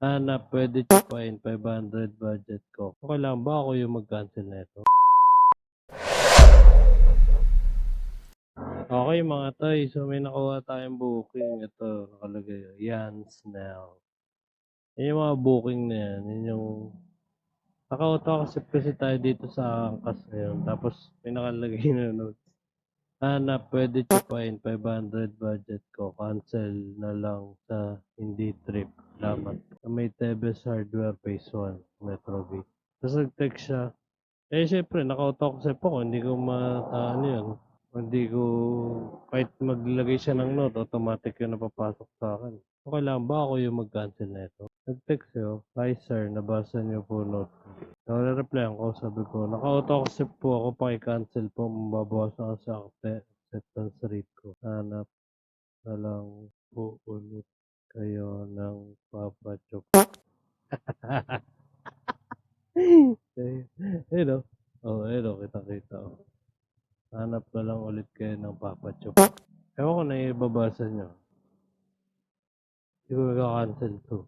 Na pwede chupain 500 budget ko. Okay lang ba ako yung mag-cancel na ito? Okay mga toy, so may nakuha tayong booking. Ito, nakalagay. Yan, Snell. Yan yung mga booking na yan. Yan yung... Naka-auto-accept kasi tayo dito sa angkas ngayon. Tapos may nakalagay na notes. Na pwede chupain 500 budget ko. Cancel na lang sa hindi trip. Salamat. May Tebes Hardware Phase 1, Metro B. Tapos nag-text siya. Syempre, naka-auto-accept ako. Hindi ko ano yun. Hindi ko, kahit maglagay siya ng note, automatic yun napapasok sa akin. Okay lang ba ako yung mag-cancel na ito? Nag-text yun. Hi sir, nabasa niyo po note ko. Naka-reply ako, sabi ko, naka-auto-accept po ako, paki-cancel po, mababawasan ako sa acceptance rate ko. Hanap na lang po ulit kayo ng Papa Chop. Ayun o. Ayun o, kita-kita o. Hanap na lang ulit kayo ng Papa Chop. Ewan ko na ibabasa nyo. Hindi ko magka-cancel to.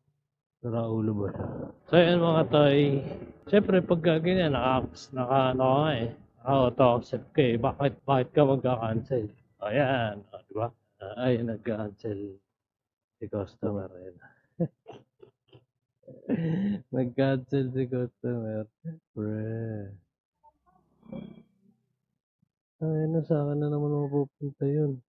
Sara ulo ba siya? So yun mga toy. Siyempre pagka ganyan, naka-auto-accept ka eh. Bakit ka magka-cancel? Ayan, di ba? Ay, nag-cancel si customer. Nag-cancel si customer. Pre. Ay, sa akin na naman mapupunta yun.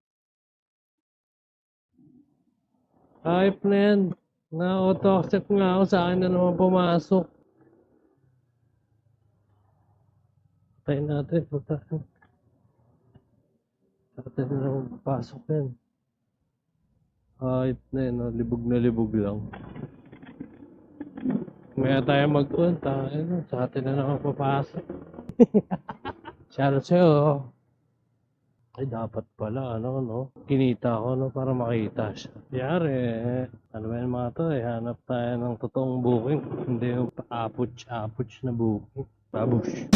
Hype na yan. Na-auto-accept nga ako, sa akin na naman pumasok. Tayo natin, pagkakas. Natin na naman papasok yan. Hype na yan, libog na libog lang. Maya tayo mag-unta, sa atin na naman papasok. Shoutout sa'yo. Ay, dapat pala, kinita ko, para makita siya. Yari, ano ba yung mga to, hanap tayo ng totoong booking, hindi yung apuch na booking. Babush.